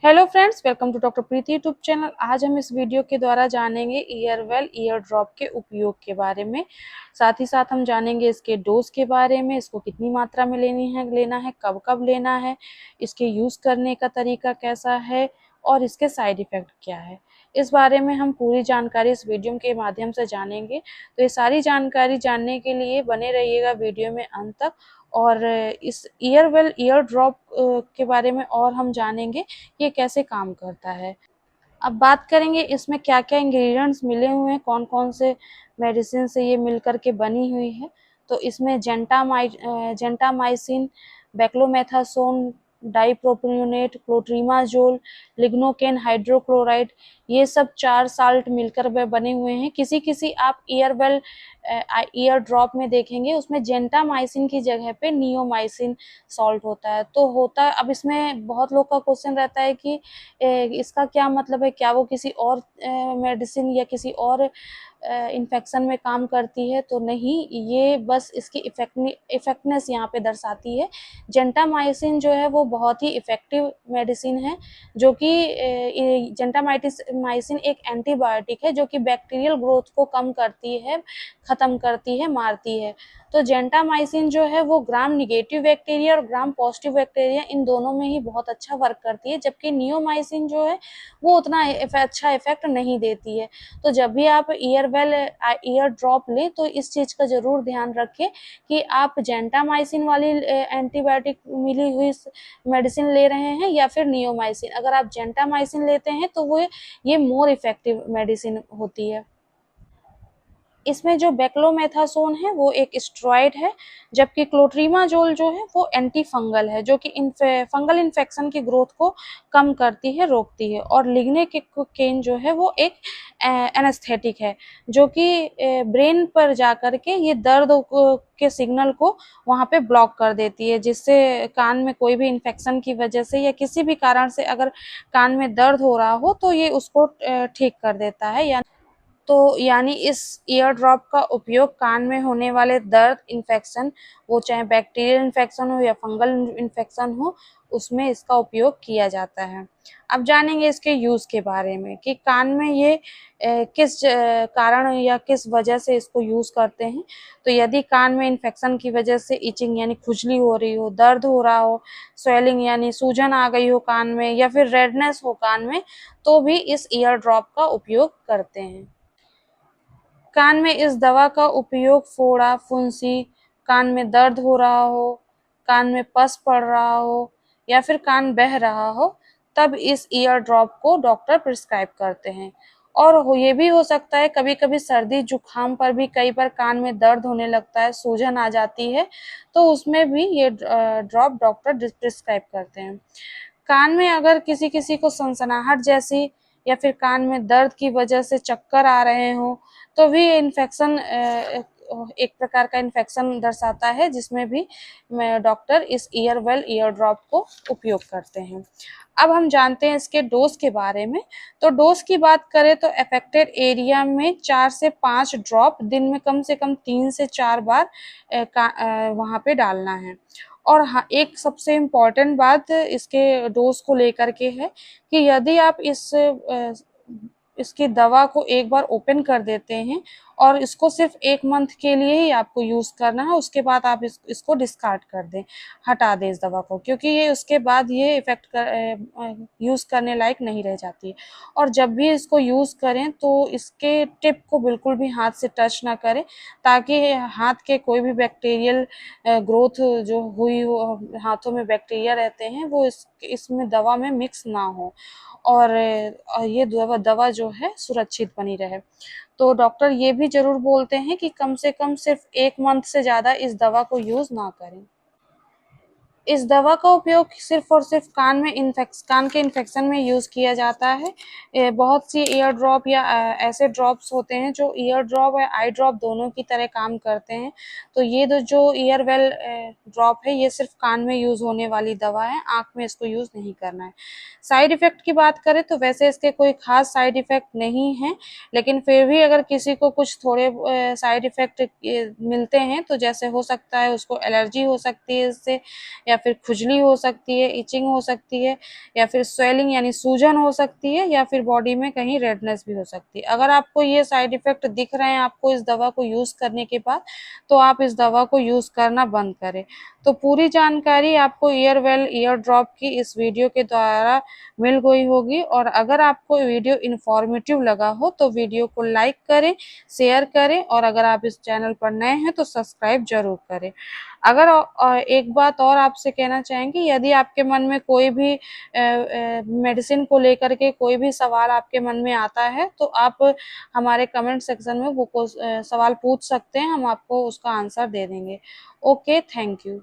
Hello friends, welcome to doctor Preeti YouTube channel. आज हम इस वीडियो के द्वारा जानेंगे ईयरवेल ईयर ड्रॉप के उपयोग के बारे में। साथ ही साथ हम जानेंगे इसके डोज के बारे में, इसको कितनी मात्रा में लेना है, कब कब लेना है, इसके यूज़ करने का तरीका कैसा है और इसके साइड इफ़ेक्ट क्या है। इस बारे में हम पूरी जानकारी इस वीडियो के माध्यम से जानेंगे। तो ये सारी जानकारी जानने के लिए बने रहिएगा वीडियो में अंत तक। और इस ईयरवेल ईयर ड्रॉप के बारे में और हम जानेंगे ये कैसे काम करता है। अब बात करेंगे इसमें क्या क्या इंग्रेडिएंट्स मिले हुए हैं, कौन कौन से मेडिसिन से ये मिल करके बनी हुई है। तो इसमें gentamicin, beclomethasone, डाइप्रोपियोनेट, clotrimazole, lignocaine hydrochloride, ये सब 4 साल्ट मिलकर बने हुए हैं। किसी किसी आप ईयर ड्रॉप में देखेंगे उसमें जेंटामाइसिन की जगह पे नियोमाइसिन सॉल्ट होता है। तो होता है, अब इसमें बहुत लोग का क्वेश्चन रहता है कि इसका क्या मतलब है, क्या वो किसी और मेडिसिन या किसी और इन्फेक्शन में काम करती है। तो नहीं, ये बस इसकी इफेक्टनेस यहाँ पे दर्शाती है। जेंटामाइसिन जो है वो बहुत ही इफेक्टिव मेडिसिन है, जो कि जेंटामाइसिन एक एंटीबायोटिक है जो कि बैक्टीरियल ग्रोथ को कम करती है, ख़त्म करती है, मारती है। तो जेंटामाइसिन जो है वो ग्राम निगेटिव बैक्टीरिया और ग्राम पॉजिटिव बैक्टीरिया इन दोनों में ही बहुत अच्छा वर्क करती है, जबकि नियोमाइसिन जो है वो उतना अच्छा इफेक्ट नहीं देती है। तो जब भी आप ईयर ड्रॉप लें तो इस चीज़ का ज़रूर ध्यान रखें कि आप जेंटामाइसिन वाली एंटीबायोटिक मिली हुई मेडिसिन ले रहे हैं या फिर नियोमाइसिन। अगर आप जेंटामाइसिन लेते हैं तो वो ये मोर इफेक्टिव मेडिसिन होती है। इसमें जो बेक्लोमेथासोन है वो एक स्टेरॉइड है, जबकि क्लोट्रीमाजोल जो है वो एंटी फंगल है, जो कि फंगल इन्फेक्शन की ग्रोथ को कम करती है, रोकती है। और लिग्नोकेन जो है वो एक एनेस्थेटिक है, जो कि ब्रेन पर जा कर के ये दर्द के सिग्नल को वहाँ पे ब्लॉक कर देती है, जिससे कान में कोई भी इन्फेक्शन की वजह से या किसी भी कारण से अगर कान में दर्द हो रहा हो तो ये उसको ठीक कर देता है। यानी इस ईयर ड्रॉप का उपयोग कान में होने वाले दर्द, इन्फेक्शन, वो चाहे बैक्टीरियल इन्फेक्शन हो या फंगल इन्फेक्शन हो, उसमें इसका उपयोग किया जाता है। अब जानेंगे इसके यूज़ के बारे में कि कान में ये किस कारण या किस वजह से इसको यूज़ करते हैं। तो यदि कान में इन्फेक्शन की वजह से इचिंग यानी खुजली हो रही हो, दर्द हो रहा हो, स्वेलिंग यानी सूजन आ गई हो कान में, या फिर रेडनेस हो कान में, तो भी इस ईयर ड्रॉप का उपयोग करते हैं। कान में इस दवा का उपयोग फोड़ा, फुंसी, कान में दर्द हो रहा हो, कान में पस पड़ रहा हो या फिर कान बह रहा हो, तब इस ईयर ड्रॉप को डॉक्टर प्रिस्क्राइब करते हैं। और ये भी हो सकता है कभी कभी सर्दी जुकाम पर भी कई बार कान में दर्द होने लगता है, सूजन आ जाती है, तो उसमें भी ये ड्रॉप डॉक्टर प्रिस्क्राइब करते हैं। कान में अगर किसी किसी को सनसनाहट जैसी या फिर कान में दर्द की वजह से चक्कर आ रहे हों, तो भी इन्फेक्शन एक प्रकार का इन्फेक्शन दर्शाता है, जिसमें भी डॉक्टर इस ईयर ड्रॉप को उपयोग करते हैं। अब हम जानते हैं इसके डोज के बारे में। तो डोज की बात करें तो अफेक्टेड एरिया में 4 से 5 ड्रॉप दिन में कम से कम 3 से 4 बार वहाँ पे डालना है। और हाँ, एक सबसे इम्पॉर्टेंट बात इसके डोज को लेकर के है कि यदि आप इसकी दवा को एक बार ओपन कर देते हैं और इसको सिर्फ 1 मंथ के लिए ही आपको यूज़ करना है, उसके बाद आप इसको डिस्कार्ड कर दें, हटा दें इस दवा को, क्योंकि ये उसके बाद ये यूज़ करने लायक नहीं रह जाती है। और जब भी इसको यूज़ करें तो इसके टिप को बिल्कुल भी हाथ से टच ना करें, ताकि हाथ के कोई भी बैक्टीरियल ग्रोथ जो हुई हो, हाथों में बैक्टीरिया रहते हैं, वो इसमें दवा में मिक्स ना हो, और ये दवा जो है सुरक्षित बनी रहे। तो डॉक्टर ये भी ज़रूर बोलते हैं कि कम से कम सिर्फ 1 मंथ से ज़्यादा इस दवा को यूज़ ना करें। इस दवा का उपयोग सिर्फ और सिर्फ कान के इन्फेक्शन में यूज़ किया जाता है। बहुत सी ईयर ड्रॉप या ऐसे ड्रॉप्स होते हैं जो ईयर ड्रॉप या आई ड्रॉप दोनों की तरह काम करते हैं। तो ये जो ईयरवेल ड्रॉप है, ये सिर्फ कान में यूज़ होने वाली दवा है, आँख में इसको यूज़ नहीं करना है। साइड इफ़ेक्ट की बात करें तो वैसे इसके कोई ख़ास साइड इफ़ेक्ट नहीं हैं, लेकिन फिर भी अगर किसी को कुछ थोड़े साइड इफ़ेक्ट मिलते हैं, तो जैसे हो सकता है उसको एलर्जी हो सकती है इससे, या फिर खुजली हो सकती है, इचिंग हो सकती है, या फिर स्वेलिंग यानी सूजन हो सकती है, या फिर बॉडी में कहीं रेडनेस भी हो सकती है। अगर आपको ये साइड इफेक्ट दिख रहे हैं आपको इस दवा को यूज करने के बाद, तो आप इस दवा को यूज करना बंद करें। तो पूरी जानकारी आपको ईयरवेल ईयर ड्रॉप की इस वीडियो के द्वारा मिल गई होगी। और अगर आपको वीडियो इन्फॉर्मेटिव लगा हो तो वीडियो को लाइक करें, शेयर करें, और अगर आप इस चैनल पर नए हैं तो सब्सक्राइब जरूर करें। अगर एक बात और आपसे कहना चाहेंगे, यदि आपके मन में कोई भी मेडिसिन को लेकर के कोई भी सवाल आपके मन में आता है, तो आप हमारे कमेंट सेक्शन में वो सवाल पूछ सकते हैं, हम आपको उसका आंसर दे देंगे। Okay, thank you.